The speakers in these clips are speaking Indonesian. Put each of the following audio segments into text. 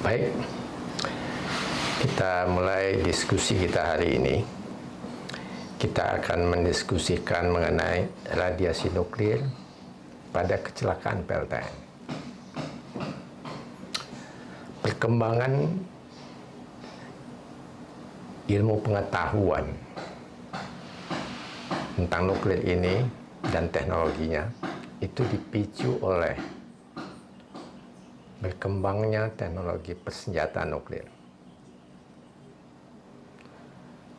Baik, kita mulai diskusi kita hari ini. Kita akan mendiskusikan mengenai radiasi nuklir pada kecelakaan PLTN. Perkembangan ilmu pengetahuan tentang nuklir ini dan teknologinya itu dipicu oleh berkembangnya teknologi persenjataan nuklir,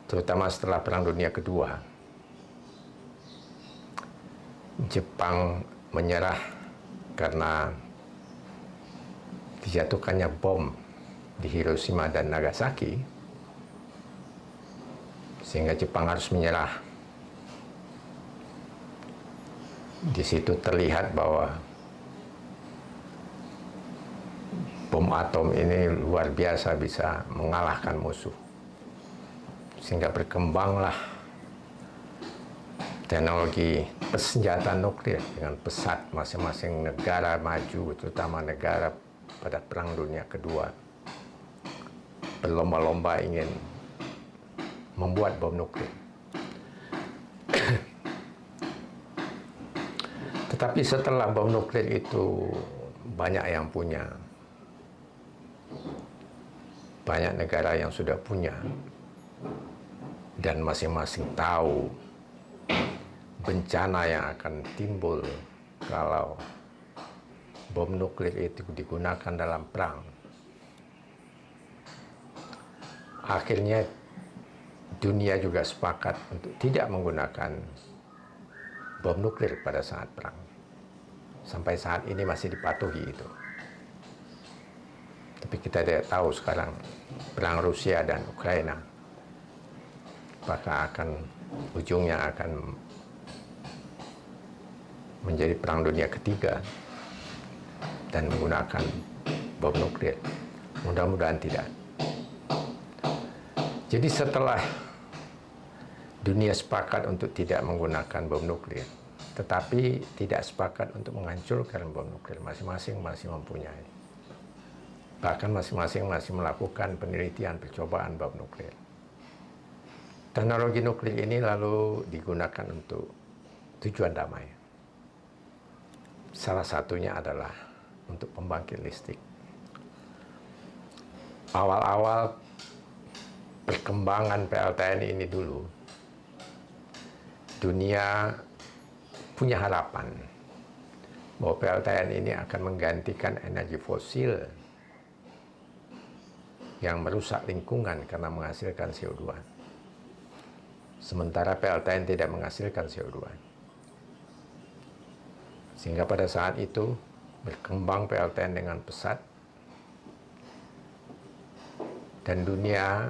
terutama setelah Perang Dunia Kedua. Jepang menyerah karena dijatuhkannya bom di Hiroshima dan Nagasaki, sehingga Jepang harus menyerah. Di situ terlihat bahwa bom atom ini luar biasa bisa mengalahkan musuh, sehingga berkembanglah teknologi persenjataan nuklir dengan pesat. Masing-masing negara maju, terutama negara pada Perang Dunia Kedua, berlomba-lomba ingin membuat bom nuklir. Tetapi setelah bom nuklir itu banyak yang punya, banyak negara yang sudah punya, dan masing-masing tahu bencana yang akan timbul kalau bom nuklir itu digunakan dalam perang. Akhirnya dunia juga sepakat untuk tidak menggunakan bom nuklir pada saat perang. Sampai saat ini masih dipatuhi itu. Tapi kita tidak tahu sekarang perang Rusia dan Ukraina apakah ujungnya akan menjadi perang dunia ketiga dan menggunakan bom nuklir. Mudah-mudahan tidak. Jadi setelah dunia sepakat untuk tidak menggunakan bom nuklir, tetapi tidak sepakat untuk menghancurkan bom nuklir, masing-masing masih mempunyai. Bahkan masing-masing masih melakukan penelitian percobaan bom nuklir. Teknologi nuklir ini lalu digunakan untuk tujuan damai. Salah satunya adalah untuk pembangkit listrik. Awal-awal perkembangan PLTN ini dulu, dunia punya harapan bahwa PLTN ini akan menggantikan energi fosil yang merusak lingkungan karena menghasilkan CO2. Sementara PLTN tidak menghasilkan CO2. Sehingga pada saat itu berkembang PLTN dengan pesat, dan dunia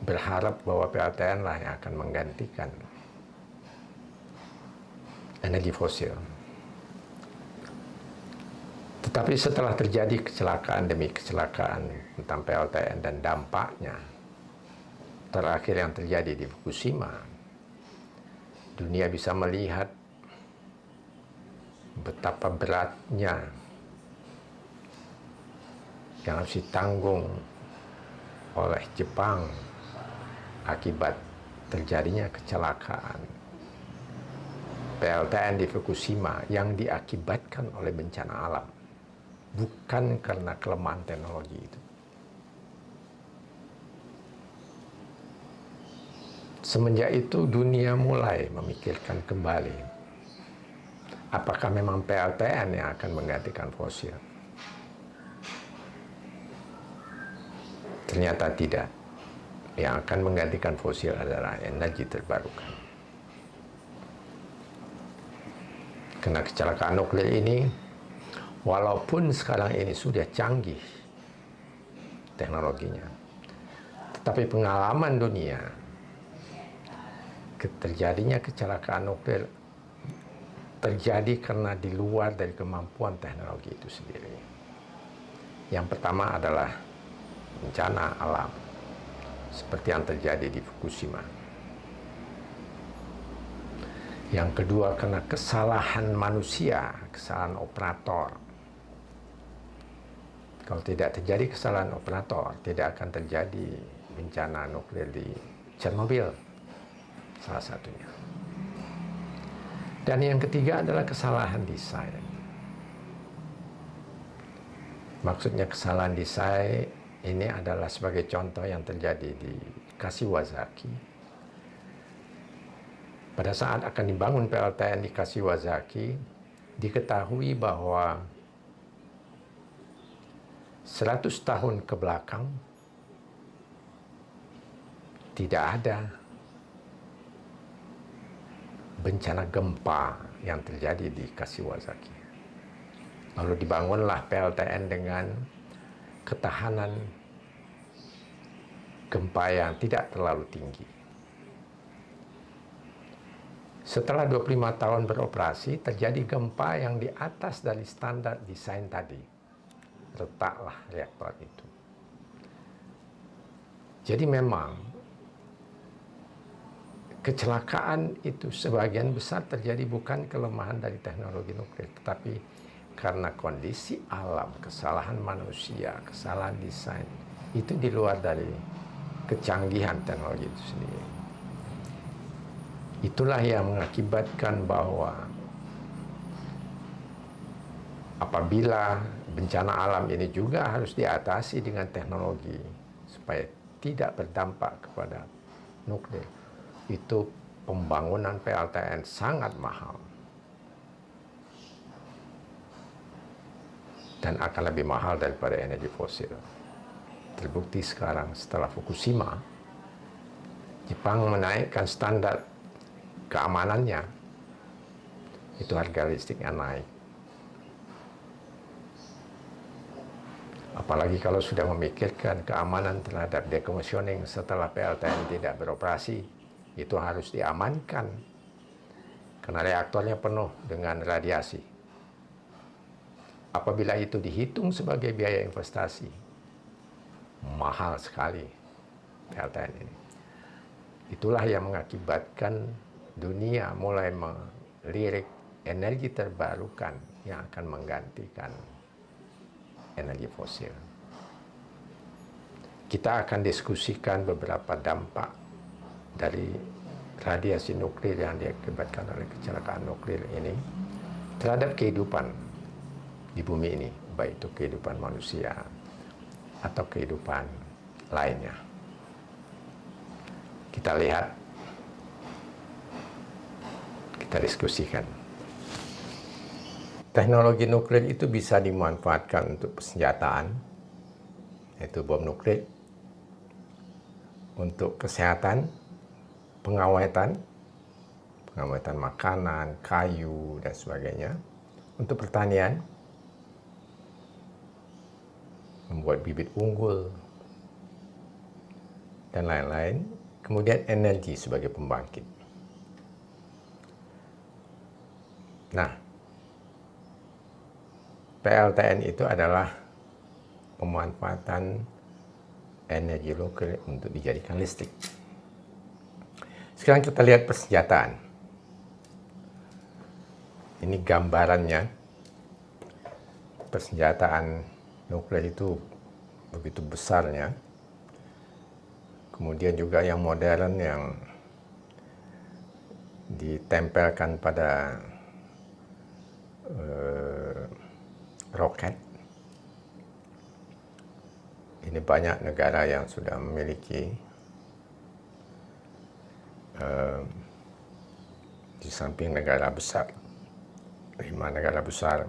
berharap bahwa PLTN lah yang akan menggantikan energi fosil. Tetapi setelah terjadi kecelakaan demi kecelakaan tentang PLTN dan dampaknya, terakhir yang terjadi di Fukushima, dunia bisa melihat betapa beratnya yang harus ditanggung oleh Jepang akibat terjadinya kecelakaan PLTN di Fukushima yang diakibatkan oleh bencana alam, bukan karena kelemahan teknologi itu. Semenjak itu dunia mulai memikirkan kembali, apakah memang PLTN yang akan menggantikan fosil? Ternyata tidak. Yang akan menggantikan fosil adalah energi terbarukan. Karena kecelakaan nuklir ini, walaupun sekarang ini sudah canggih teknologinya, tetapi pengalaman dunia, terjadinya kecelakaan nuklir terjadi karena di luar dari kemampuan teknologi itu sendiri. Yang pertama adalah bencana alam, seperti yang terjadi di Fukushima. Yang kedua, karena kesalahan manusia, kesalahan operator. Kalau tidak terjadi kesalahan operator, tidak akan terjadi bencana nuklir di Chernobyl, salah satunya. Dan yang ketiga adalah kesalahan desain. Maksudnya kesalahan desain ini adalah sebagai contoh yang terjadi di Kashiwazaki. Pada saat akan dibangun PLTN di Kashiwazaki, diketahui bahwa 100 tahun ke belakang tidak ada bencana gempa yang terjadi di Kashiwazaki. Lalu dibangunlah PLTN dengan ketahanan gempa yang tidak terlalu tinggi. Setelah 25 tahun beroperasi, terjadi gempa yang di atas dari standar desain tadi. Retaklah reaktor itu. Jadi memang kecelakaan itu sebagian besar terjadi bukan kelemahan dari teknologi nuklir, tetapi karena kondisi alam, kesalahan manusia, kesalahan desain, itu di luar dari kecanggihan teknologi itu sendiri. Itulah yang mengakibatkan bahwa apabila bencana alam ini juga harus diatasi dengan teknologi supaya tidak berdampak kepada nuklir, itu pembangunan PLTN sangat mahal dan akan lebih mahal daripada energi fosil. Terbukti sekarang setelah Fukushima, Jepang menaikkan standar keamanannya, itu harga listriknya naik. Apalagi kalau sudah memikirkan keamanan terhadap decommissioning setelah PLTN tidak beroperasi, itu harus diamankan karena reaktornya penuh dengan radiasi. Apabila itu dihitung sebagai biaya investasi, mahal sekali PLTN ini. Itulah yang mengakibatkan dunia mulai melirik energi terbarukan yang akan menggantikan energi fosil. Kita akan diskusikan beberapa dampak dari radiasi nuklir yang diakibatkan oleh kecelakaan nuklir ini terhadap kehidupan di bumi ini, baik itu kehidupan manusia atau kehidupan lainnya. Kita lihat, kita diskusikan. Teknologi nuklir itu bisa dimanfaatkan untuk persenjataan, yaitu bom nuklir, untuk kesehatan, pengawetan makanan, kayu, dan sebagainya, untuk pertanian, membuat bibit unggul, dan lain-lain, kemudian energi sebagai pembangkit. Nah, PLTN itu adalah pemanfaatan energi nuklir untuk dijadikan listrik. Sekarang kita lihat persenjataan. Ini gambarannya. Persenjataan nuklir itu begitu besarnya. Kemudian juga yang modern yang ditempelkan pada roket. Ini banyak negara yang sudah memiliki. Di samping negara besar, 5 negara besar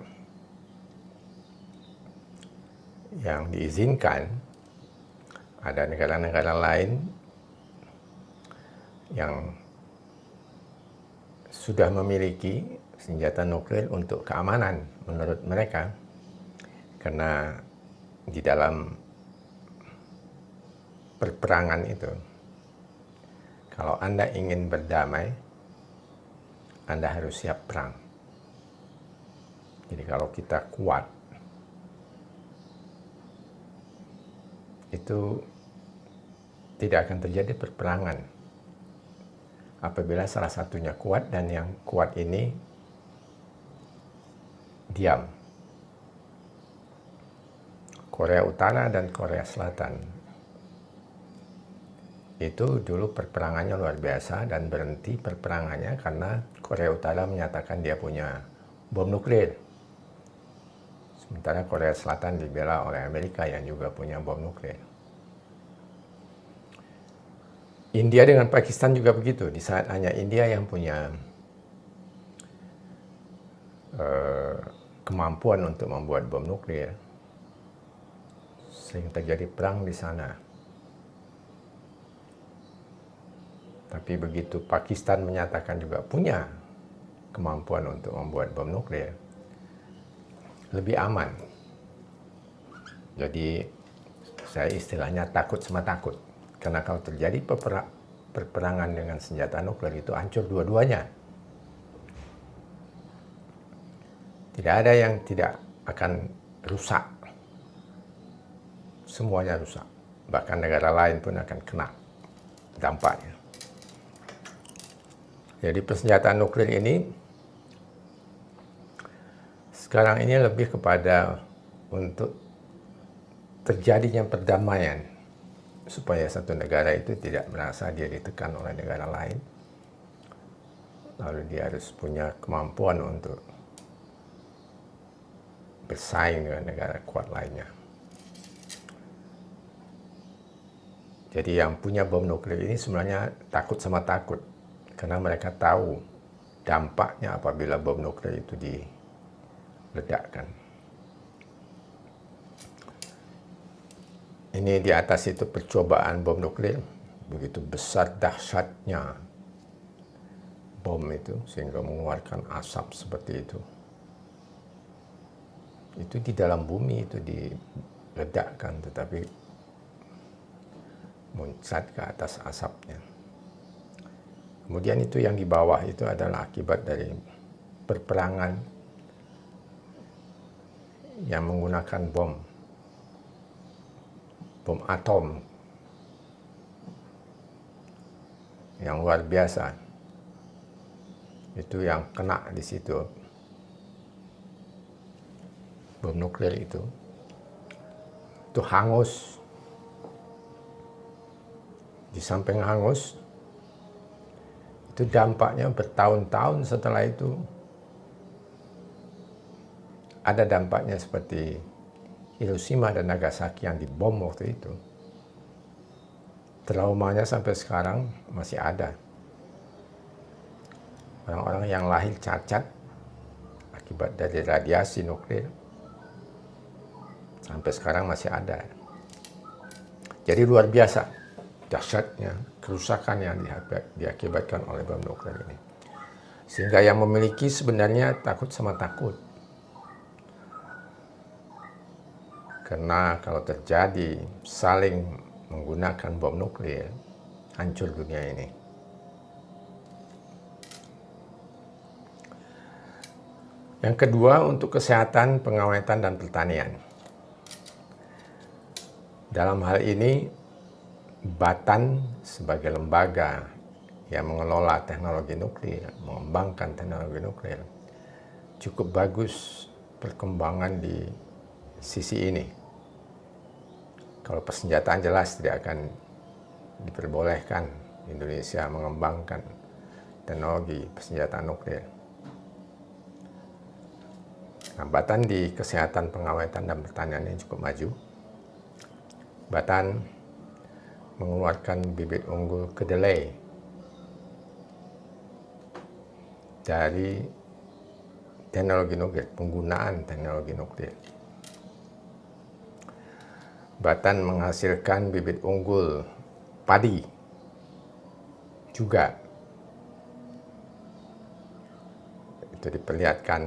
yang diizinkan, ada negara-negara lain yang sudah memiliki senjata nuklir untuk keamanan menurut mereka, karena di dalam perperangan itu, kalau Anda ingin berdamai, Anda harus siap perang. Jadi kalau kita kuat, itu tidak akan terjadi perperangan. Apabila salah satunya kuat dan yang kuat ini diam. Korea Utara dan Korea Selatan itu dulu perperangannya luar biasa dan berhenti perperangannya karena Korea Utara menyatakan dia punya bom nuklir. Sementara Korea Selatan dibela oleh Amerika yang juga punya bom nuklir. India dengan Pakistan juga begitu. Di saat hanya India yang punya kemampuan untuk membuat bom nuklir, sehingga terjadi perang di sana. Tapi begitu Pakistan menyatakan juga punya kemampuan untuk membuat bom nuklir, lebih aman. Jadi saya istilahnya takut sama takut. Karena kalau terjadi perperangan dengan senjata nuklir itu hancur dua-duanya. Tidak ada yang tidak akan rusak. Semuanya rusak. Bahkan negara lain pun akan kena dampaknya. Jadi persenjataan nuklir ini sekarang ini lebih kepada untuk terjadinya perdamaian supaya satu negara itu tidak merasa dia ditekan oleh negara lain. Lalu dia harus punya kemampuan untuk bersaing dengan negara kuat lainnya. Jadi yang punya bom nuklir ini sebenarnya takut sama takut. Karena mereka tahu dampaknya apabila bom nuklir itu diledakkan. Ini di atas itu percobaan bom nuklir. Begitu besar dahsyatnya bom itu sehingga mengeluarkan asap seperti itu. Itu di dalam bumi itu diledakkan, tetapi muncat ke atas asapnya. Kemudian itu yang di bawah itu adalah akibat dari perperangan yang menggunakan bom atom yang luar biasa. Itu yang kena di situ. Bom nuklir itu hangus. Di samping hangus, itu dampaknya bertahun-tahun setelah itu. Ada dampaknya seperti Hiroshima dan Nagasaki yang dibom waktu itu. Traumanya sampai sekarang masih ada. Orang-orang yang lahir cacat akibat dari radiasi nuklir sampai sekarang masih ada. Jadi luar biasa dahsyatnya kerusakan yang diakibatkan oleh bom nuklir ini. Sehingga yang memiliki sebenarnya takut sama takut. Karena kalau terjadi saling menggunakan bom nuklir, hancur dunia ini. Yang kedua, untuk kesehatan, pengawetan, dan pertanian. Dalam hal ini, Batan sebagai lembaga yang mengelola teknologi nuklir, mengembangkan teknologi nuklir, cukup bagus perkembangan di sisi ini. Kalau persenjataan jelas tidak akan diperbolehkan Indonesia mengembangkan teknologi persenjataan nuklir. Nah, Batan di kesehatan, pengawetan, dan pertanian ini cukup maju. Batan mengeluarkan bibit unggul kedelai dari teknologi nuklir, penggunaan teknologi nuklir. Batan menghasilkan bibit unggul padi juga. Itu diperlihatkan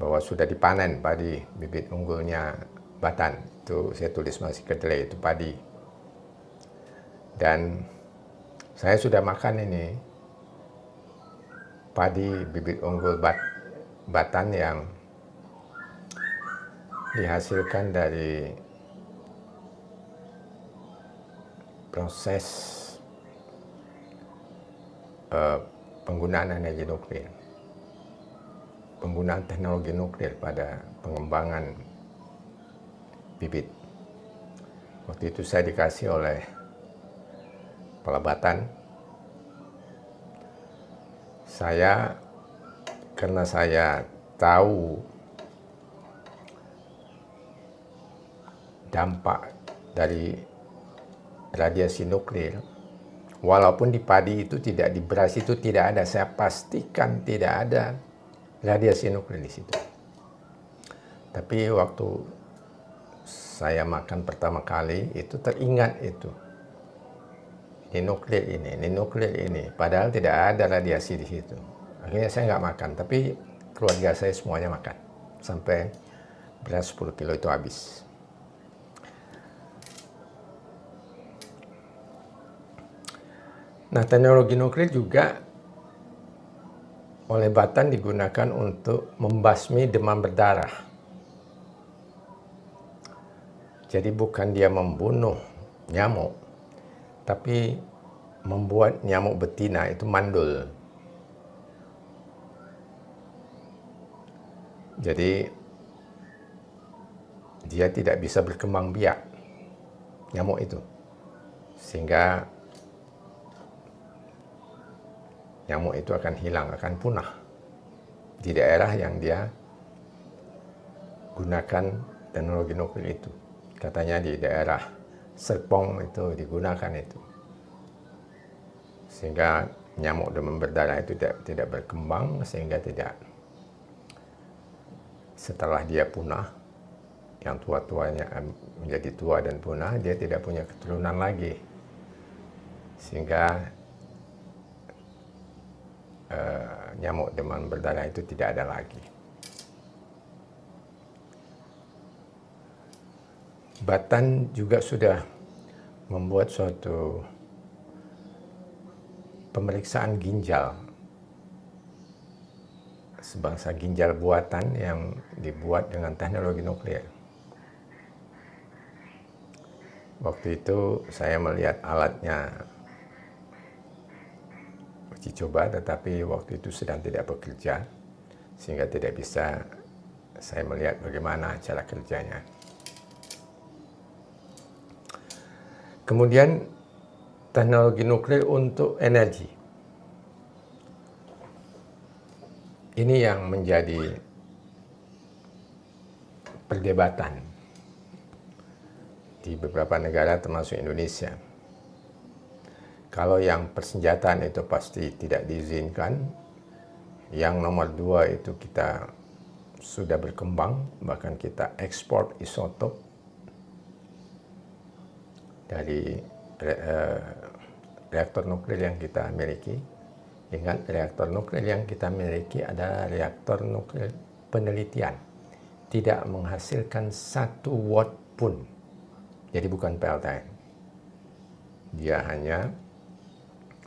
bahwa sudah dipanen padi bibit unggulnya Batan. Itu saya tulis masih kedelai, itu padi. Dan saya sudah makan ini padi bibit unggul Batan yang dihasilkan dari proses penggunaan energi nuklir, penggunaan teknologi nuklir pada pengembangan bibit. Waktu itu saya dikasih oleh Pelabatan. Karena saya tahu dampak dari radiasi nuklir, walaupun di padi itu tidak, di beras itu tidak ada, saya pastikan tidak ada radiasi nuklir di situ. Tapi waktu saya makan pertama kali itu teringat itu. Ini nuklir ini. Padahal tidak ada radiasi di situ. Akhirnya saya nggak makan, tapi keluarga saya semuanya makan. Sampai beras 10 kilo itu habis. Nah, teknologi nuklir juga oleh Batan digunakan untuk membasmi demam berdarah. Jadi bukan dia membunuh nyamuk, tapi membuat nyamuk betina itu mandul. Jadi dia tidak bisa berkembang biak, nyamuk itu. Sehingga nyamuk itu akan hilang, akan punah di daerah yang dia gunakan teknologi nuklir itu. Katanya di daerah Serpong itu digunakan itu. Sehingga nyamuk demam berdarah itu tidak berkembang, sehingga tidak, setelah dia punah, yang tua-tuanya menjadi tua dan punah, dia tidak punya keturunan lagi. Sehingga nyamuk demam berdarah itu tidak ada lagi. Batan juga sudah membuat suatu pemeriksaan ginjal, sebangsa ginjal buatan yang dibuat dengan teknologi nuklir. Waktu itu saya melihat alatnya, uji coba, tetapi waktu itu sedang tidak bekerja, sehingga tidak bisa saya melihat bagaimana cara kerjanya. Kemudian teknologi nuklir untuk energi. Ini yang menjadi perdebatan di beberapa negara termasuk Indonesia. Kalau yang persenjataan itu pasti tidak diizinkan. Yang nomor 2 itu kita sudah berkembang, bahkan kita ekspor isotop dari reaktor nuklir yang kita miliki. Ingat, reaktor nuklir yang kita miliki adalah reaktor nuklir penelitian. Tidak menghasilkan 1 watt pun. Jadi bukan PLTN. Dia hanya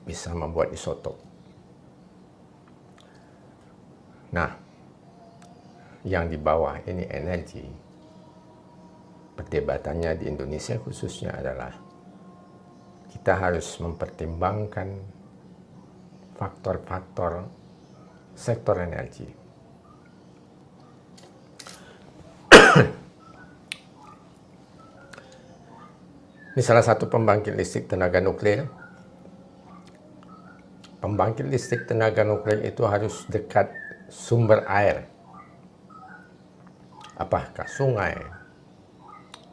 bisa membuat isotop. Nah, yang di bawah ini energi. Perdebatannya di Indonesia khususnya adalah kita harus mempertimbangkan faktor-faktor sektor energi. Ini salah satu pembangkit listrik tenaga nuklir. Pembangkit listrik tenaga nuklir itu harus dekat sumber air. Apakah sungai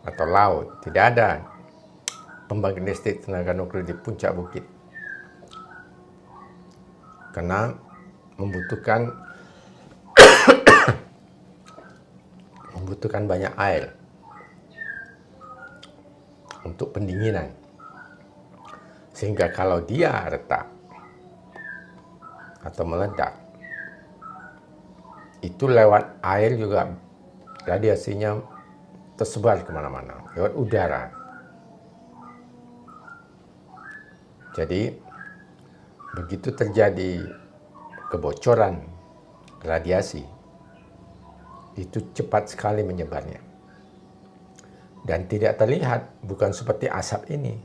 atau laut? Tidak ada pembangkit listrik tenaga nuklir di puncak bukit. Karena membutuhkan banyak air untuk pendinginan. Sehingga kalau dia retak atau meledak, itu lewat air juga radiasinya tersebar kemana-mana, lewat udara. Jadi, begitu terjadi kebocoran radiasi, itu cepat sekali menyebarnya. Dan tidak terlihat, bukan seperti asap ini.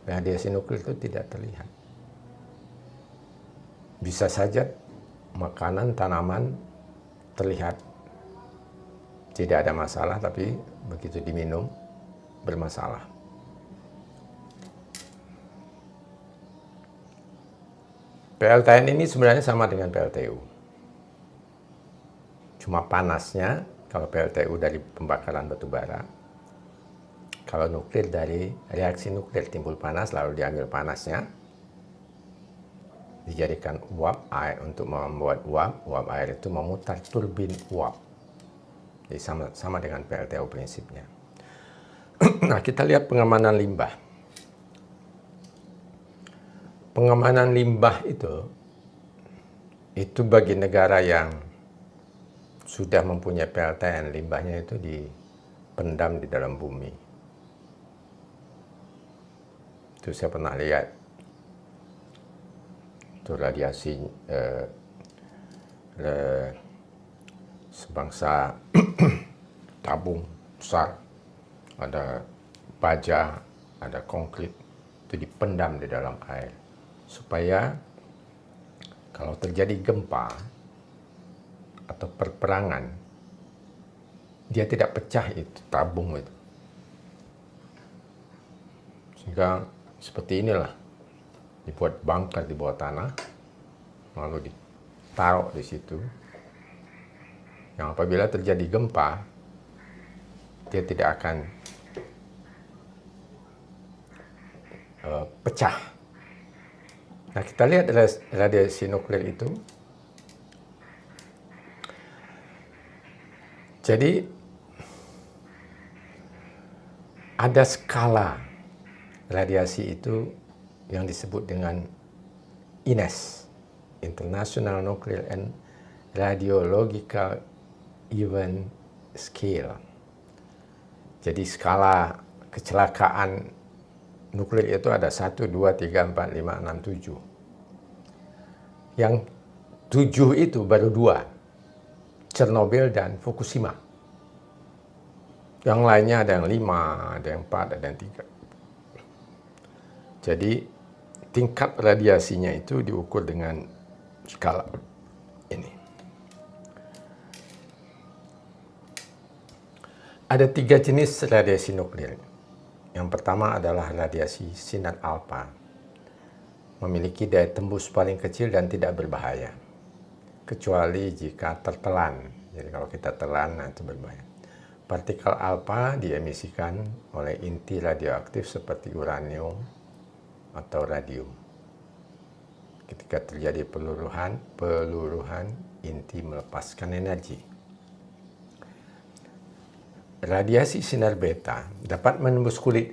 Radiasi nuklir itu tidak terlihat. Bisa saja makanan, tanaman terlihat tidak ada masalah, tapi begitu diminum bermasalah. PLTN ini sebenarnya sama dengan PLTU. Cuma panasnya, kalau PLTU dari pembakaran batu bara, kalau nuklir dari reaksi nuklir timbul panas, lalu diambil panasnya, dijadikan uap air untuk membuat uap air itu memutar turbin uap. Jadi sama dengan PLTU prinsipnya. Nah, kita lihat pengamanan limbah. Pengamanan limbah itu bagi negara yang sudah mempunyai PLTN, limbahnya itu dipendam di dalam bumi. Itu saya pernah lihat. Itu radiasi sebangsa tabung besar, ada baja, ada konkrit, itu dipendam di dalam air supaya kalau terjadi gempa atau perperangan, dia tidak pecah itu tabung itu. Sehingga seperti inilah, dibuat bunker di bawah tanah, lalu ditaruh di situ. Yang apabila terjadi gempa, dia tidak akan pecah. Nah, kita lihat radiasi nuklir itu. Jadi, ada skala radiasi itu yang disebut dengan INES, International Nuclear and Radiological Event Scale. Jadi skala kecelakaan nuklir itu ada 1, 2, 3, 4, 5, 6, 7. Yang 7 itu baru 2, Chernobyl dan Fukushima. Yang lainnya ada yang 5, ada yang 4, ada yang 3. Jadi tingkat radiasinya itu diukur dengan skala ini. Ada 3 jenis radiasi nuklir. Yang pertama adalah radiasi sinar alfa. Memiliki daya tembus paling kecil dan tidak berbahaya. Kecuali jika tertelan. Jadi kalau kita telan, nah itu berbahaya. Partikel alfa diemisikan oleh inti radioaktif seperti uranium atau radium. Ketika terjadi peluruhan inti melepaskan energi. Radiasi sinar beta dapat menembus kulit,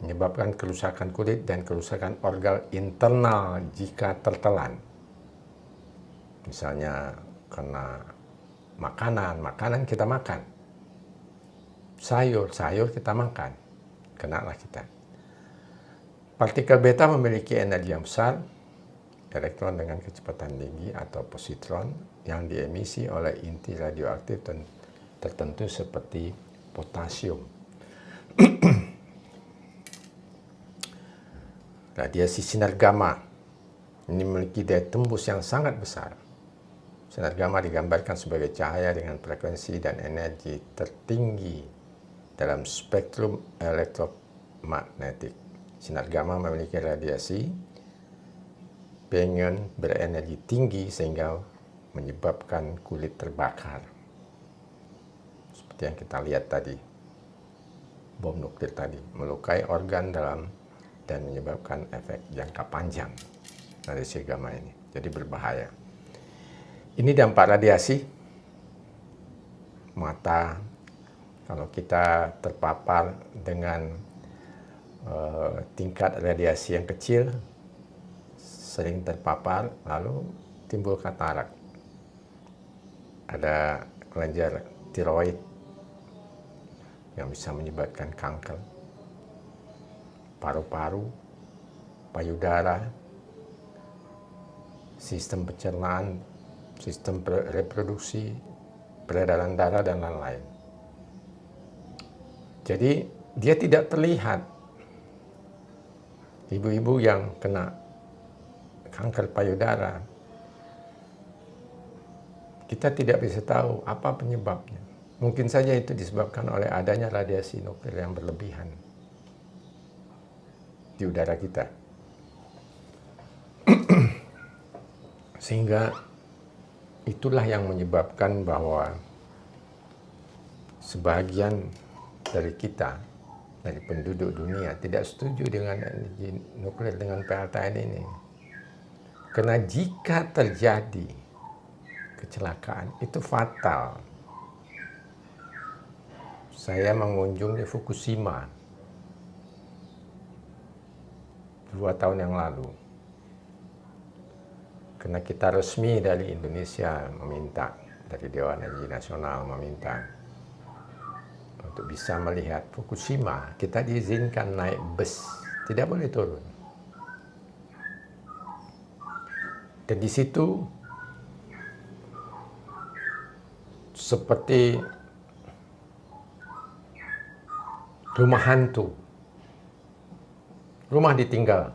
menyebabkan kerusakan kulit dan kerusakan organ internal jika tertelan. Misalnya kena makanan kita makan. Sayur kita makan, kenalah kita. Partikel beta memiliki energi yang besar, elektron dengan kecepatan tinggi atau positron yang diemisi oleh inti radioaktif tertentu seperti potasium. Radiasi sinar gamma ini memiliki daya tembus yang sangat besar. Sinar gamma digambarkan sebagai cahaya dengan frekuensi dan energi tertinggi dalam spektrum elektromagnetik. Sinar gamma memiliki radiasi pion berenergi tinggi sehingga menyebabkan kulit terbakar. Seperti yang kita lihat tadi, bom nuklir tadi melukai organ dalam dan menyebabkan efek jangka panjang radiasi gamma ini. Jadi berbahaya. Ini dampak radiasi mata. Kalau kita terpapar dengan tingkat radiasi yang kecil, sering terpapar, lalu timbul katarak. Ada kelenjar tiroid yang bisa menyebabkan kanker, paru-paru, payudara, sistem pencernaan, sistem reproduksi, peredaran darah, dan lain-lain. Jadi dia tidak terlihat. Ibu-ibu yang kena kanker payudara, kita tidak bisa tahu apa penyebabnya. Mungkin saja itu disebabkan oleh adanya radiasi nuklir yang berlebihan di udara kita. Sehingga itulah yang menyebabkan bahwa sebagian dari kita, dari penduduk dunia, tidak setuju dengan energi nuklir, dengan PLTN ini. Karena jika terjadi kecelakaan, itu fatal. Saya mengunjungi Fukushima 2 tahun yang lalu. Karena kita resmi dari Indonesia meminta, dari Dewan Energi Nasional meminta untuk bisa melihat Fukushima, kita diizinkan naik bus, tidak boleh turun. Dan di situ seperti rumah hantu, rumah ditinggal,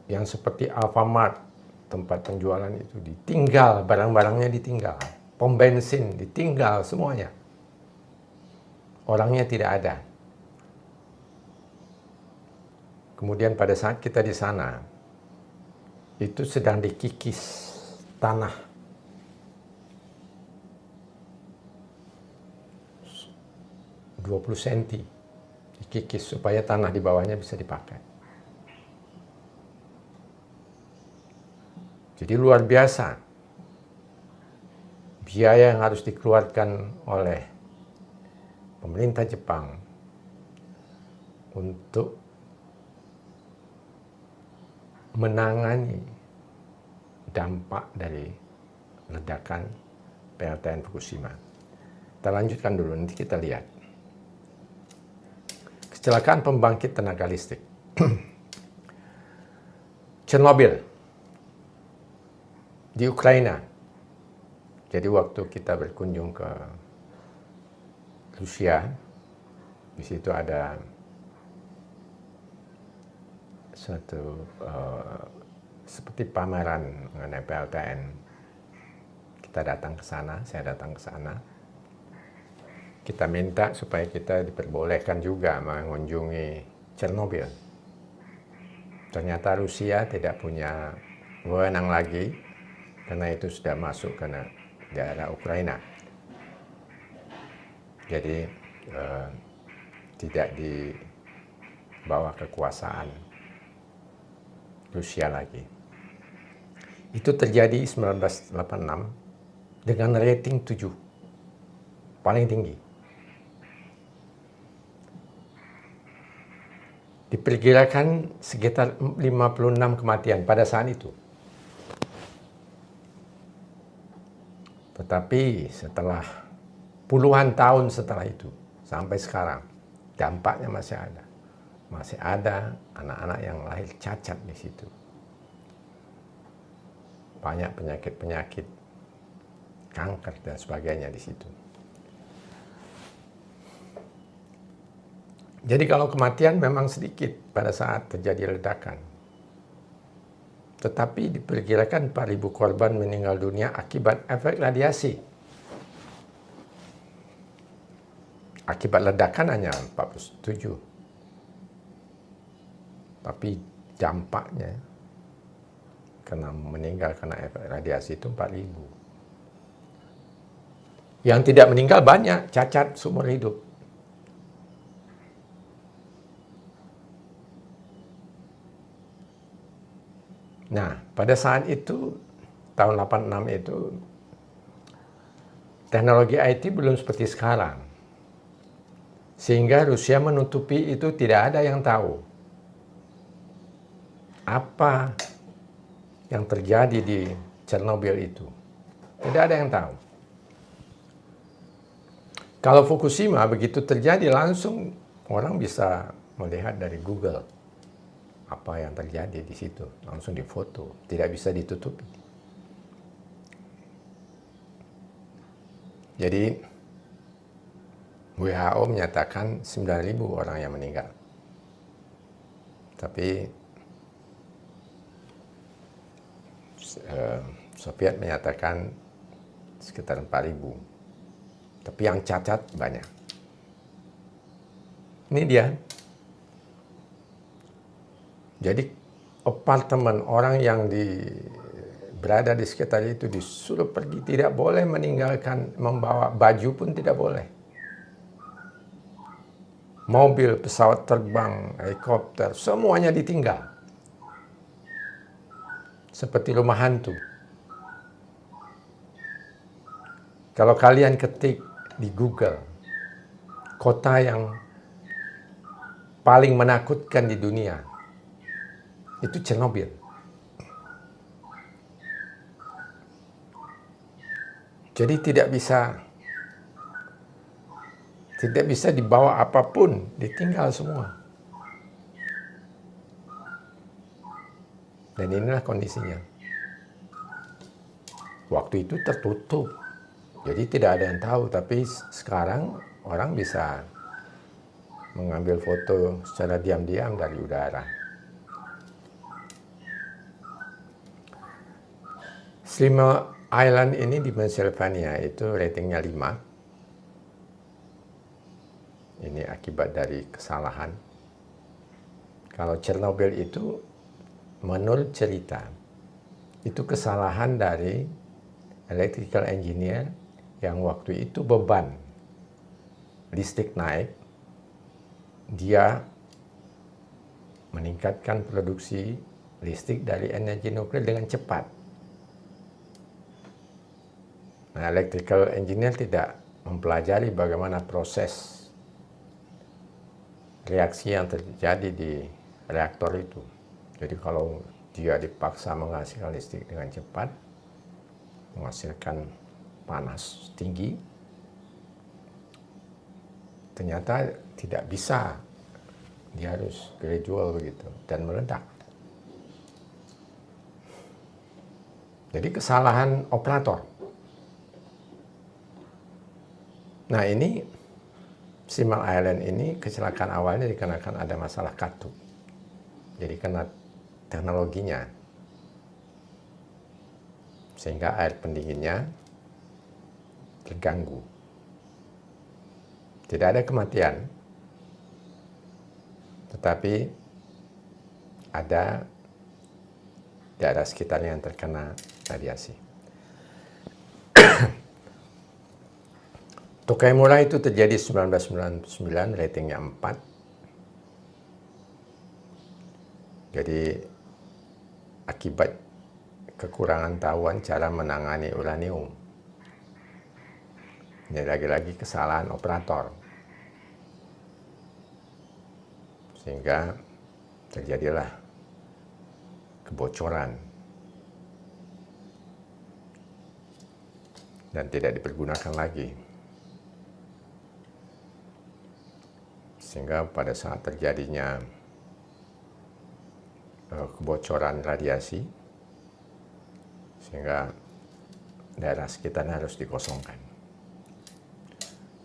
yang seperti Alfamart, tempat penjualan itu ditinggal, barang-barangnya ditinggal, pom bensin ditinggal semuanya, orangnya tidak ada. Kemudian pada saat kita di sana, itu sedang dikikis tanah. 20 cm dikikis supaya tanah di bawahnya bisa dipakai. Jadi luar biasa biaya yang harus dikeluarkan oleh pemerintah Jepang untuk menangani dampak dari ledakan PLTN Fukushima. Kita lanjutkan dulu, nanti kita lihat. Kecelakaan pembangkit tenaga listrik. Chernobyl di Ukraina. Jadi waktu kita berkunjung ke Rusia, di situ ada suatu seperti pameran mengenai PLTN. Kita datang ke sana, saya datang ke sana. Kita minta supaya kita diperbolehkan juga mengunjungi Chernobyl. Ternyata Rusia tidak punya wewenang lagi, karena itu sudah masuk ke daerah Ukraina. Jadi tidak di bawah kekuasaan Rusia lagi. Itu terjadi 1986 dengan rating 7, paling tinggi. Diperkirakan sekitar 56 kematian pada saat itu. Tetapi setelah puluhan tahun setelah itu, sampai sekarang, dampaknya masih ada. Masih ada anak-anak yang lahir cacat di situ. Banyak penyakit-penyakit, kanker dan sebagainya di situ. Jadi kalau kematian memang sedikit pada saat terjadi ledakan. Tetapi diperkirakan 4.000 korban meninggal dunia akibat efek radiasi. Akibat ledakan hanya 47. Tapi dampaknya karena meninggal karena efek radiasi itu 4.000. Yang tidak meninggal banyak, cacat seumur hidup. Nah, pada saat itu, tahun 86 itu, teknologi IT belum seperti sekarang. Sehingga Rusia menutupi itu, tidak ada yang tahu apa yang terjadi di Chernobyl itu. Tidak ada yang tahu. Kalau Fukushima begitu terjadi, langsung orang bisa melihat dari Google apa yang terjadi di situ, langsung difoto, tidak bisa ditutupi. Jadi WHO menyatakan 9.000 orang yang meninggal. Tapi Soviet menyatakan sekitar 4.000. Tapi yang cacat banyak. Ini dia. Jadi apartemen orang yang berada di sekitar itu disuruh pergi, tidak boleh meninggalkan, membawa baju pun tidak boleh. Mobil, pesawat terbang, helikopter, semuanya ditinggal. Seperti rumah hantu. Kalau kalian ketik di Google, kota yang paling menakutkan di dunia, itu Chernobyl. Jadi tidak bisa dibawa apapun, ditinggal semua. Dan inilah kondisinya. Waktu itu tertutup, jadi tidak ada yang tahu. Tapi sekarang orang bisa mengambil foto secara diam-diam dari udara. Slima Island ini di Pennsylvania itu ratingnya 5. Ini akibat dari kesalahan. Kalau Chernobyl itu menurut cerita, itu kesalahan dari electrical engineer yang waktu itu beban listrik naik, dia meningkatkan produksi listrik dari energi nuklir dengan cepat. Nah, electrical engineer tidak mempelajari bagaimana proses reaksi yang terjadi di reaktor itu. Jadi kalau dia dipaksa menghasilkan listrik dengan cepat, menghasilkan panas tinggi, ternyata tidak bisa. Dia harus gradual begitu dan meledak. Jadi kesalahan operator. Nah, ini Simel Island ini kecelakaan awalnya dikarenakan ada masalah katup. Jadi karena teknologinya, sehingga air pendinginnya terganggu. Tidak ada kematian, tetapi ada daerah sekitarnya yang terkena radiasi. Tokaimura itu terjadi 1999, ratingnya 4. Jadi akibat kekurangan tahuan cara menangani uranium. Ini lagi-lagi kesalahan operator. Sehingga terjadilah kebocoran dan tidak dipergunakan lagi. Sehingga pada saat terjadinya kebocoran radiasi, sehingga daerah sekitarnya harus dikosongkan.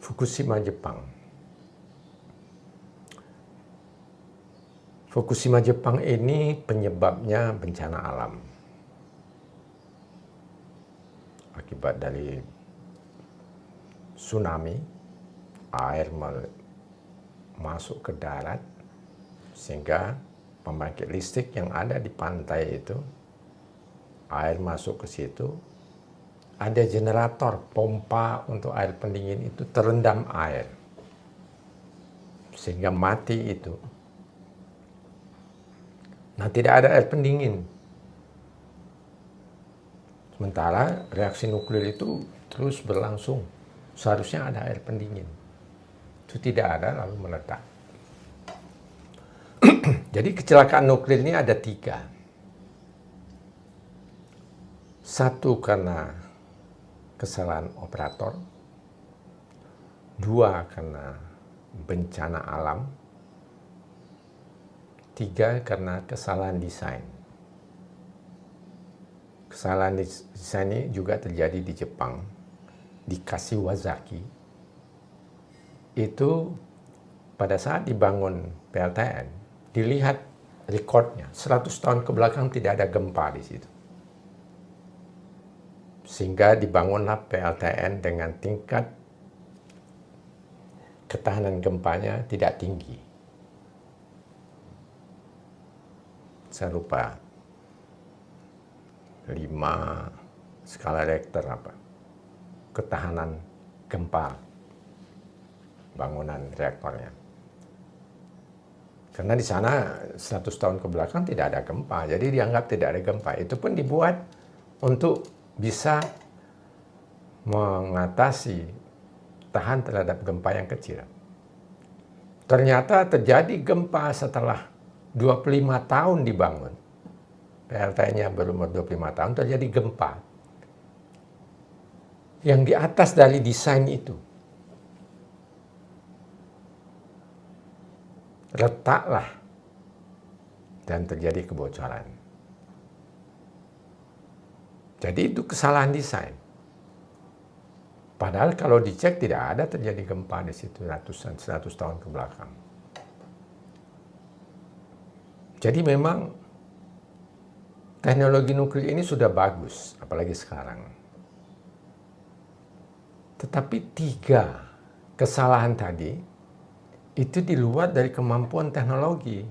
Fukushima, Jepang. Fukushima, Jepang ini penyebabnya bencana alam. Akibat dari tsunami, air masuk ke darat, sehingga pembangkit listrik yang ada di pantai itu, air masuk ke situ, ada generator pompa untuk air pendingin itu terendam air, sehingga mati itu. Nah, tidak ada air pendingin. Sementara reaksi nuklir itu terus berlangsung. Seharusnya ada air pendingin. Itu tidak ada, lalu meledak. Jadi kecelakaan nuklir ini ada 3. 1 karena kesalahan operator. 2 karena bencana alam. 3 karena kesalahan desain. Kesalahan desain ini juga terjadi di Jepang, di Kashiwazaki. Itu pada saat dibangun PLTN, dilihat rekodnya, 100 tahun ke belakang tidak ada gempa di situ. Sehingga dibangunlah PLTN dengan tingkat ketahanan gempanya tidak tinggi. Saya lupa 5 skala Richter apa ketahanan gempa bangunan reaktornya. Karena di sana 100 tahun ke belakang tidak ada gempa, jadi dianggap tidak ada gempa. Itu pun dibuat untuk bisa mengatasi tahan terhadap gempa yang kecil. Ternyata terjadi gempa setelah 25 tahun dibangun. PLT-nya berumur 25 tahun, terjadi gempa. Yang di atas dari desain itu. Retaklah dan terjadi kebocoran. Jadi itu kesalahan desain. Padahal kalau dicek tidak ada terjadi gempa di situ 100 tahun ke belakang. Jadi memang teknologi nuklir ini sudah bagus, apalagi sekarang. Tetapi 3 kesalahan tadi itu di luar dari kemampuan teknologi.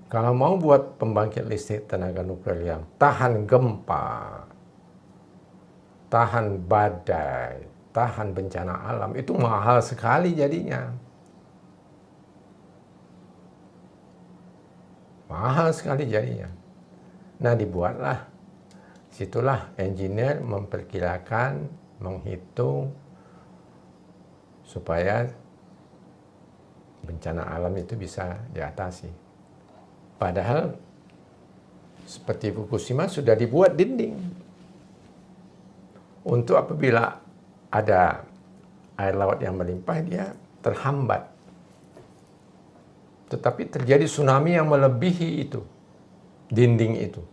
Kalau mau buat pembangkit listrik tenaga nuklir yang tahan gempa, tahan badai, tahan bencana alam, itu mahal sekali jadinya. Mahal sekali jadinya. Nah, dibuatlah. Situlah engineer memperkirakan, menghitung supaya bencana alam itu bisa diatasi. Padahal seperti Fukushima sudah dibuat dinding untuk apabila ada air laut yang melimpah dia terhambat. Tetapi terjadi tsunami yang melebihi itu, dinding itu.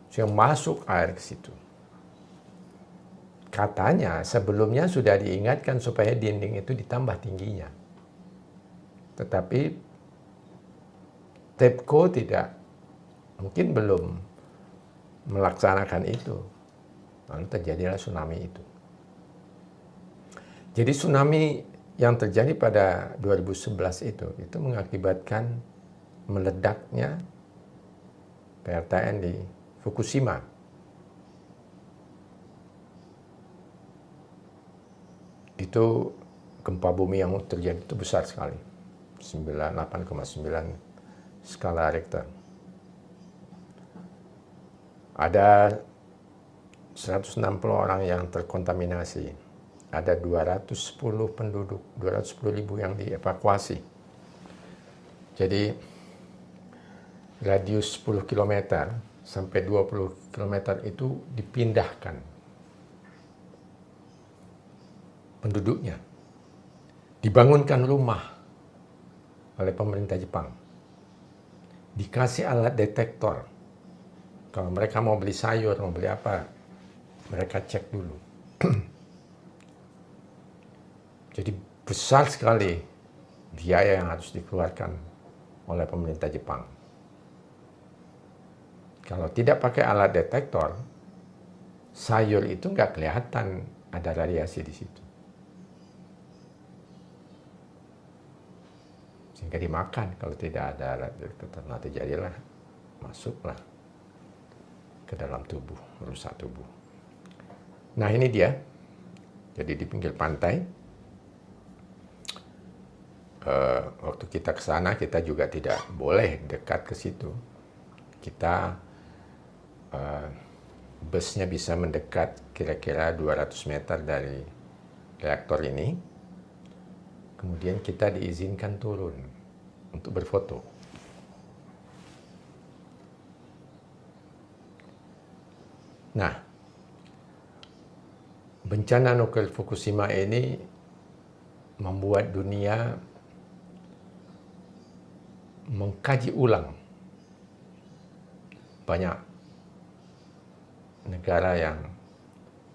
Sehingga masuk air ke situ. Katanya sebelumnya sudah diingatkan supaya dinding itu ditambah tingginya. Tetapi TEPCO mungkin belum melaksanakan itu. Lalu terjadilah tsunami itu. Jadi tsunami yang terjadi pada 2011 itu mengakibatkan meledaknya PLTN di Fukushima. Itu gempa bumi yang terjadi itu besar sekali. 8,9 skala Richter. Ada 160 orang yang terkontaminasi. Ada 210 penduduk, 210.000 yang dievakuasi. Jadi radius 10 km sampai 20 km itu dipindahkan penduduknya. Dibangunkan rumah oleh pemerintah Jepang. Dikasih alat detektor. Kalau mereka mau beli sayur, mau beli apa, mereka cek dulu. Jadi besar sekali biaya yang harus dikeluarkan oleh pemerintah Jepang. Kalau tidak pakai alat detektor, sayur itu nggak kelihatan ada radiasi di situ. Sehingga dimakan kalau tidak ada alat detektor. Nah, terjadilah, masuklah ke dalam tubuh, merusak tubuh. Nah, ini dia. Jadi di pinggir pantai, waktu kita ke sana kita juga tidak boleh dekat ke situ. Kita busnya bisa mendekat kira-kira 200 meter dari reaktor ini. Kemudian kita diizinkan turun untuk berfoto. Nah, bencana nuklir Fukushima ini membuat dunia mengkaji ulang banyak negara yang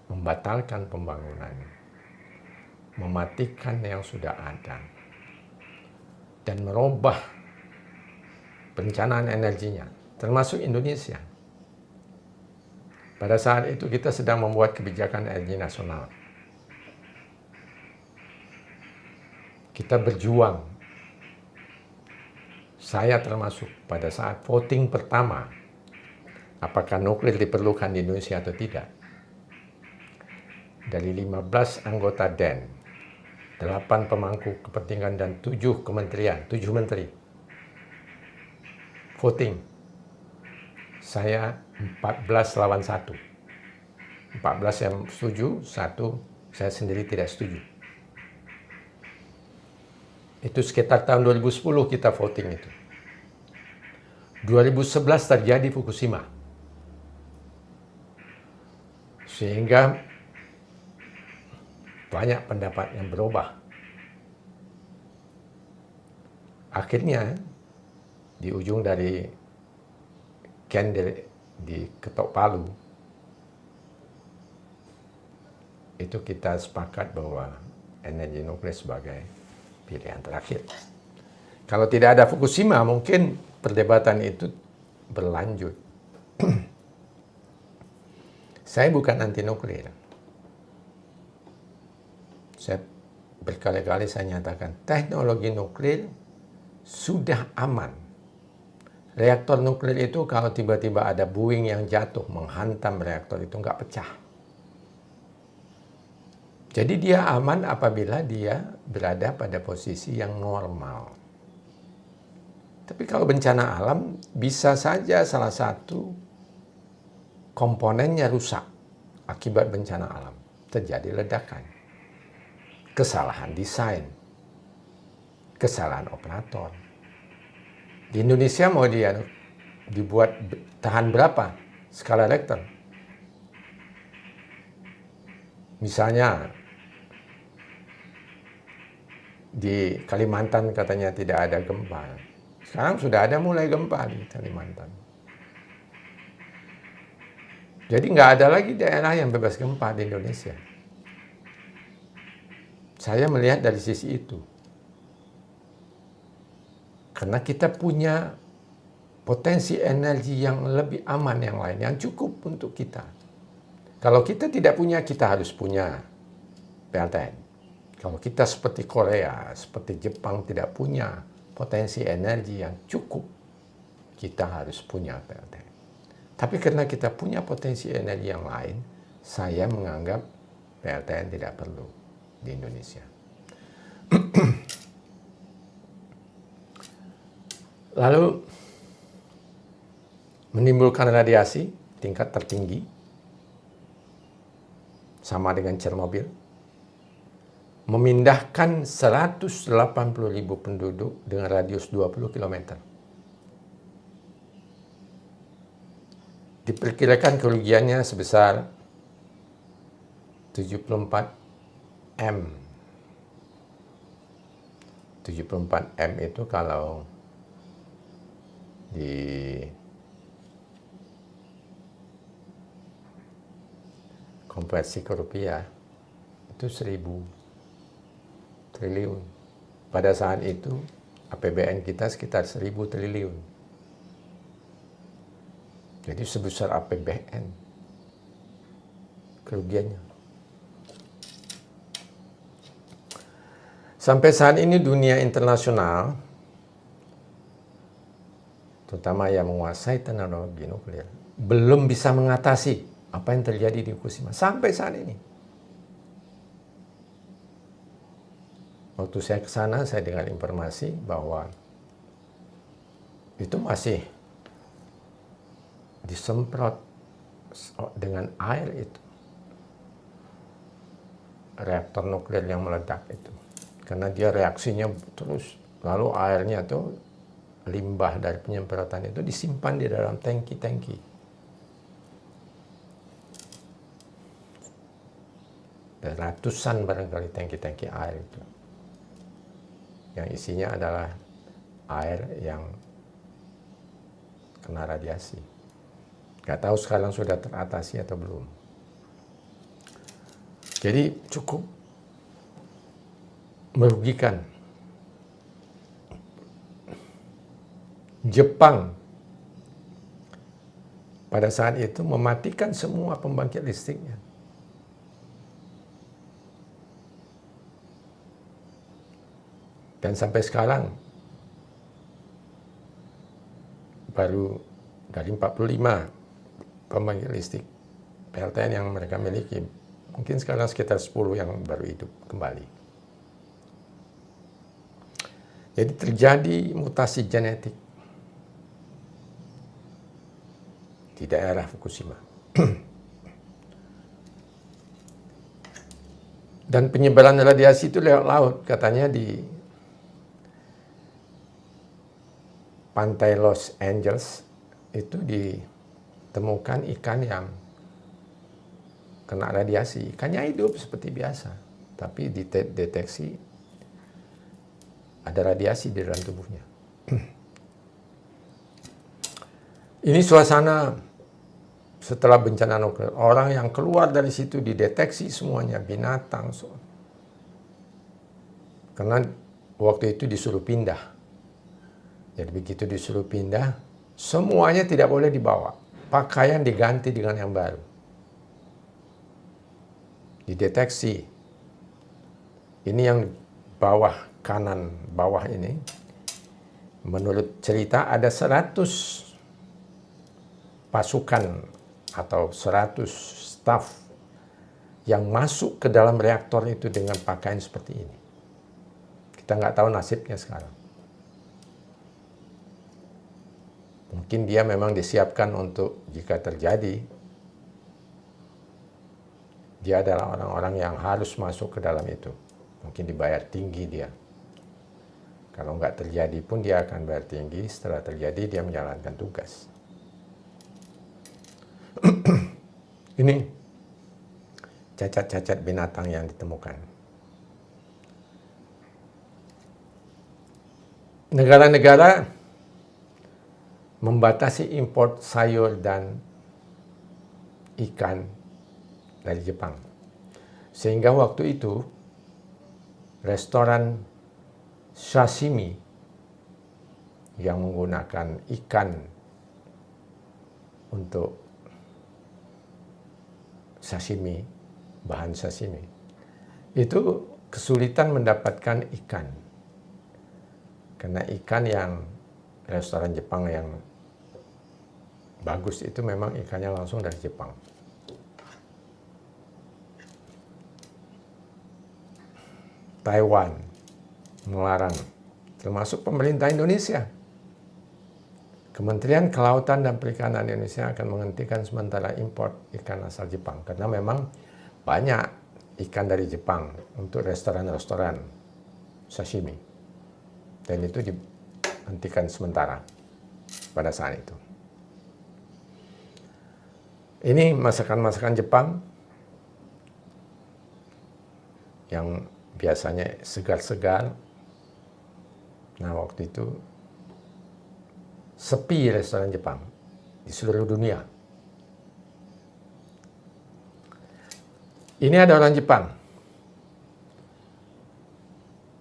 membatalkan pembangunan, mematikan yang sudah ada, dan merubah perencanaan energinya. termasuk Indonesia. Pada saat itu kita sedang membuat kebijakan energi nasional. Kita berjuang. Saya termasuk pada saat voting pertama, apakah nuklir diperlukan di Indonesia atau tidak. Dari 15 anggota DEN, 8 pemangku kepentingan dan 7 kementerian, 7 menteri. Voting. Saya 14 lawan 1. 14 yang setuju, 1 saya sendiri tidak setuju. Itu sekitar tahun 2010 kita voting itu. 2011 terjadi Fukushima. Sehingga banyak pendapat yang berubah. Akhirnya di ujung dari Ken di Ketok Palu itu kita sepakat bahwa energi nuklir sebagai pilihan terakhir. Kalau tidak ada Fukushima, mungkin perdebatan itu berlanjut. Saya bukan anti nuklir. Saya berkali-kali saya nyatakan, teknologi nuklir sudah aman. Reaktor nuklir itu kalau tiba-tiba ada buing yang jatuh menghantam reaktor itu nggak pecah. Jadi dia aman apabila dia berada pada posisi yang normal. Tapi kalau bencana alam, bisa saja salah satu komponennya rusak akibat bencana alam. Terjadi ledakan. Kesalahan desain. Kesalahan operator. Di Indonesia mau dia dibuat tahan berapa skala Richter? Misalnya di Kalimantan katanya tidak ada gempa. Sekarang sudah ada mulai gempa di Kalimantan. Jadi nggak ada lagi daerah yang bebas gempa di Indonesia. Saya melihat dari sisi itu. Karena kita punya potensi energi yang lebih aman yang lain, yang cukup untuk kita. Kalau kita tidak punya, kita harus punya PLTN. Kalau kita seperti Korea, seperti Jepang tidak punya potensi energi yang cukup, kita harus punya PLTN. Tapi karena kita punya potensi energi yang lain, saya menganggap PLTN tidak perlu di Indonesia. Lalu menimbulkan radiasi tingkat tertinggi, sama dengan Chernobyl, memindahkan 180.000 penduduk dengan radius 20 km. Diperkirakan kerugiannya sebesar 74 M. 74 M itu kalau di konversi ke rupiah itu 1.000 triliun. Pada saat itu APBN kita sekitar 1.000 triliun. Jadi sebesar APBN kerugiannya. Sampai saat ini dunia internasional, terutama yang menguasai teknologi nuklir, belum bisa mengatasi apa yang terjadi di Fukushima sampai saat ini. Waktu saya ke sana, saya dengar informasi bahwa itu masih disemprot dengan air itu. Reaktor nuklir yang meledak itu. Karena dia reaksinya terus, lalu airnya tuh limbah dari penyemprotan itu disimpan di dalam tangki-tangki. Dan ratusan barangkali tangki-tangki air itu. Yang isinya adalah air yang kena radiasi. Nggak tahu sekarang sudah teratasi atau belum. Jadi cukup merugikan. Jepang pada saat itu mematikan semua pembangkit listriknya. Dan sampai sekarang baru dari 45 pembangkit listrik PLTN yang mereka miliki, mungkin sekarang sekitar 10 yang baru hidup kembali. Jadi terjadi mutasi genetik di daerah Fukushima. Dan penyebaran radiasi itu lewat laut, katanya di pantai Los Angeles itu ditemukan ikan yang kena radiasi. Ikannya hidup seperti biasa, tapi dideteksi ada radiasi di dalam tubuhnya. Ini suasana setelah bencana nuklir. Orang yang keluar dari situ dideteksi semuanya, binatang. Karena waktu itu disuruh pindah. Jadi begitu disuruh pindah, semuanya tidak boleh dibawa. Pakaian diganti dengan yang baru. Dideteksi. Ini yang bawah kanan bawah ini. Menurut cerita ada 100 pasukan atau 100 staf yang masuk ke dalam reaktor itu dengan pakaian seperti ini. Kita nggak tahu nasibnya sekarang. Mungkin dia memang disiapkan untuk jika terjadi, dia adalah orang-orang yang harus masuk ke dalam itu. Mungkin dibayar tinggi dia. Kalau nggak terjadi pun dia akan bayar tinggi, setelah terjadi dia menjalankan tugas. Ini cacat-cacat binatang yang ditemukan. Negara-negara membatasi impor sayur dan ikan dari Jepang. Sehingga waktu itu restoran sashimi yang menggunakan ikan untuk sashimi, bahan sashimi, itu kesulitan mendapatkan ikan. Karena ikan yang restoran Jepang yang bagus itu memang ikannya langsung dari Jepang. Taiwan melarang, termasuk pemerintah Indonesia. Kementerian Kelautan dan Perikanan Indonesia akan menghentikan sementara impor ikan asal Jepang karena memang banyak ikan dari Jepang untuk restoran-restoran sashimi. Dan itu dihentikan sementara pada saat itu. Ini masakan-masakan Jepang yang biasanya segar-segar. Nah, waktu itu sepi restoran Jepang di seluruh dunia. Ini ada orang Jepang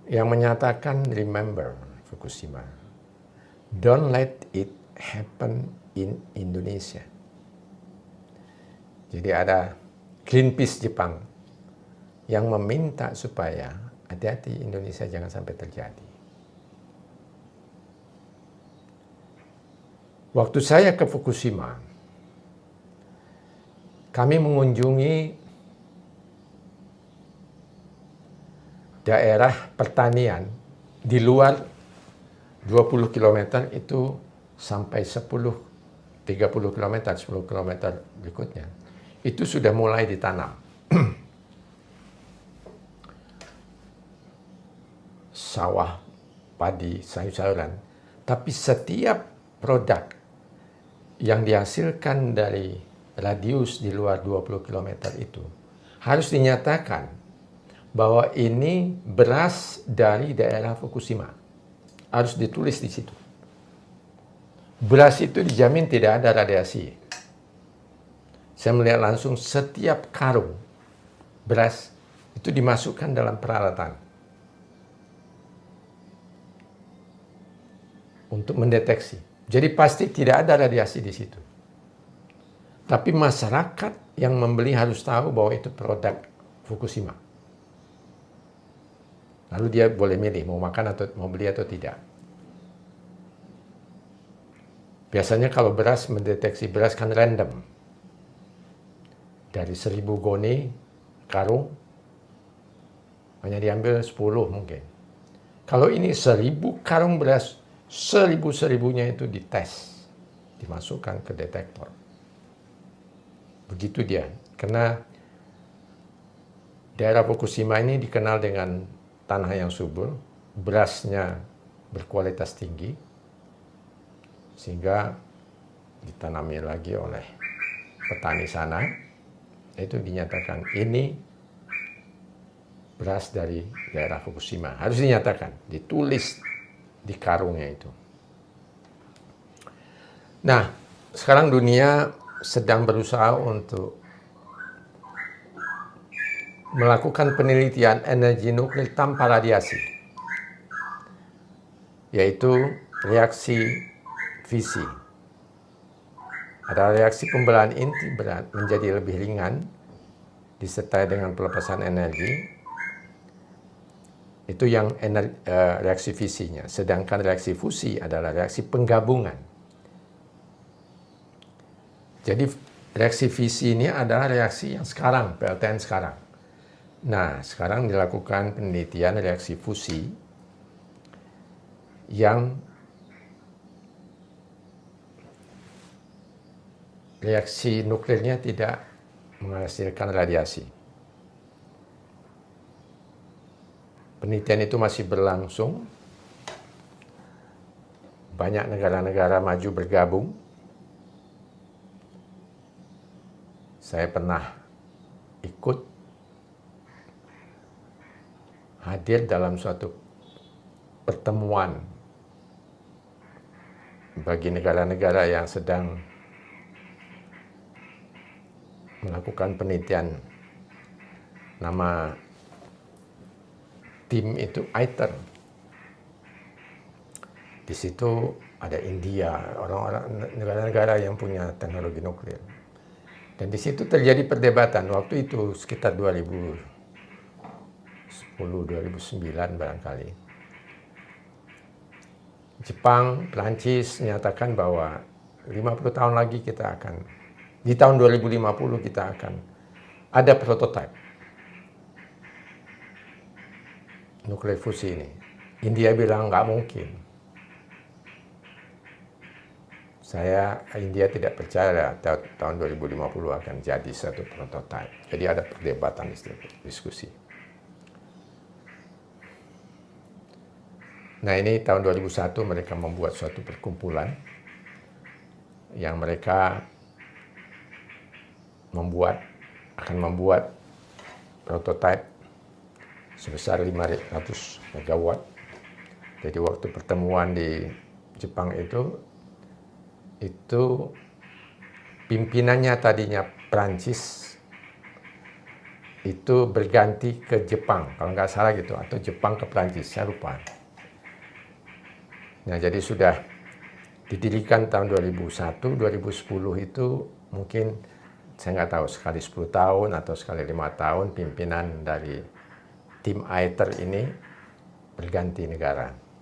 yang menyatakan, remember Fukushima, don't let it happen in Indonesia. Jadi ada Greenpeace Jepang yang meminta supaya hati-hati Indonesia jangan sampai terjadi. Waktu saya ke Fukushima, kami mengunjungi daerah pertanian di luar 20 km itu sampai 30 km, 10 km berikutnya. Itu sudah mulai ditanam. Sawah, padi, sayur-sayuran. Tapi setiap produk yang dihasilkan dari radius di luar 20 km itu harus dinyatakan bahwa ini beras dari daerah Fukushima. Harus ditulis di situ. Beras itu dijamin tidak ada radiasi. Saya melihat langsung setiap karung beras itu dimasukkan dalam peralatan untuk mendeteksi. Jadi pasti tidak ada radiasi di situ. Tapi masyarakat yang membeli harus tahu bahwa itu produk Fukushima. Lalu dia boleh milih mau makan atau mau beli atau tidak. Biasanya kalau beras, mendeteksi beras kan random. Dari 1000 goni karung, hanya diambil 10 mungkin. Kalau ini 1000 karung beras, 1000-1000-nya itu dites, dimasukkan ke detektor. Begitu dia, karena daerah Fukushima ini dikenal dengan tanah yang subur, berasnya berkualitas tinggi, sehingga ditanami lagi oleh petani sana, itu dinyatakan ini beras dari daerah Fukushima. Harus dinyatakan, ditulis di karungnya itu. Nah, sekarang dunia sedang berusaha untuk melakukan penelitian energi nuklir tanpa radiasi, yaitu reaksi fisi. Ada reaksi pembelahan inti berat menjadi lebih ringan disertai dengan pelepasan energi. Itu yang reaksi fisinya. Sedangkan reaksi fusi adalah reaksi penggabungan. Jadi reaksi fisi ini adalah reaksi yang sekarang, PLTN sekarang. Nah, sekarang dilakukan penelitian reaksi fusi yang reaksi nuklirnya tidak menghasilkan radiasi. Penelitian itu masih berlangsung. Banyak negara-negara maju bergabung. Saya pernah ikut hadir dalam suatu pertemuan bagi negara-negara yang sedang melakukan penelitian. Nama tim itu ITER. Di situ ada India, orang-orang negara-negara yang punya teknologi nuklir. Dan di situ terjadi perdebatan waktu itu sekitar 2010-2009 barangkali. Jepang, Perancis menyatakan bahwa 50 tahun lagi kita akan, di tahun 2050 kita akan ada prototipe nuklir fusi ini. India bilang nggak mungkin. India tidak percaya tahun 2050 akan jadi satu prototipe. Jadi ada perdebatan, diskusi. Nah, ini tahun 2001 mereka membuat suatu perkumpulan yang mereka akan membuat prototipe sebesar 500 megawatt. Jadi waktu pertemuan di Jepang itu pimpinannya tadinya Prancis itu berganti ke Jepang, kalau nggak salah gitu, atau Jepang ke Prancis, saya lupa. Nah, jadi sudah didirikan tahun 2001, 2010 itu mungkin saya nggak tahu sekali 10 tahun atau sekali 5 tahun pimpinan dari tim ITER ini berganti negara.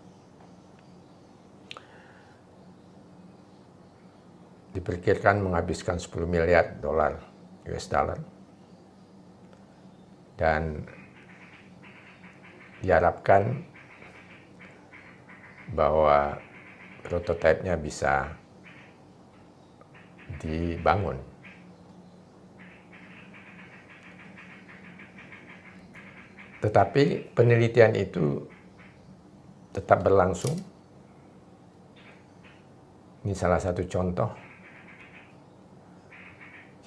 Diperkirakan menghabiskan 10 miliar dolar US dollar. Dan diharapkan bahwa prototipenya bisa dibangun. Tetapi penelitian itu tetap berlangsung. Ini salah satu contoh.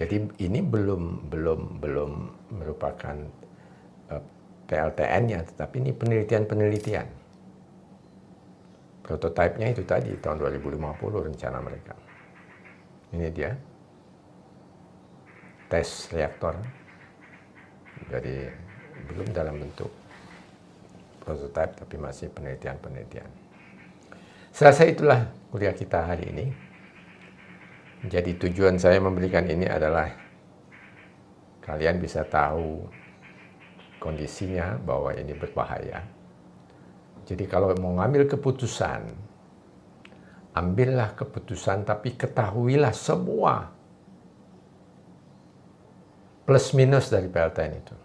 Jadi ini belum merupakan PLTN-nya, tetapi ini penelitian. Prototipenya itu tadi tahun 2050 rencana mereka. Ini dia tes reaktor. Jadi belum dalam bentuk prototipe tapi masih penelitian. Selesai itulah kuliah kita hari ini. Jadi tujuan saya memberikan ini adalah kalian bisa tahu kondisinya bahwa ini berbahaya. Jadi kalau mau ngambil keputusan, ambillah keputusan tapi ketahuilah semua plus minus dari PLTN itu.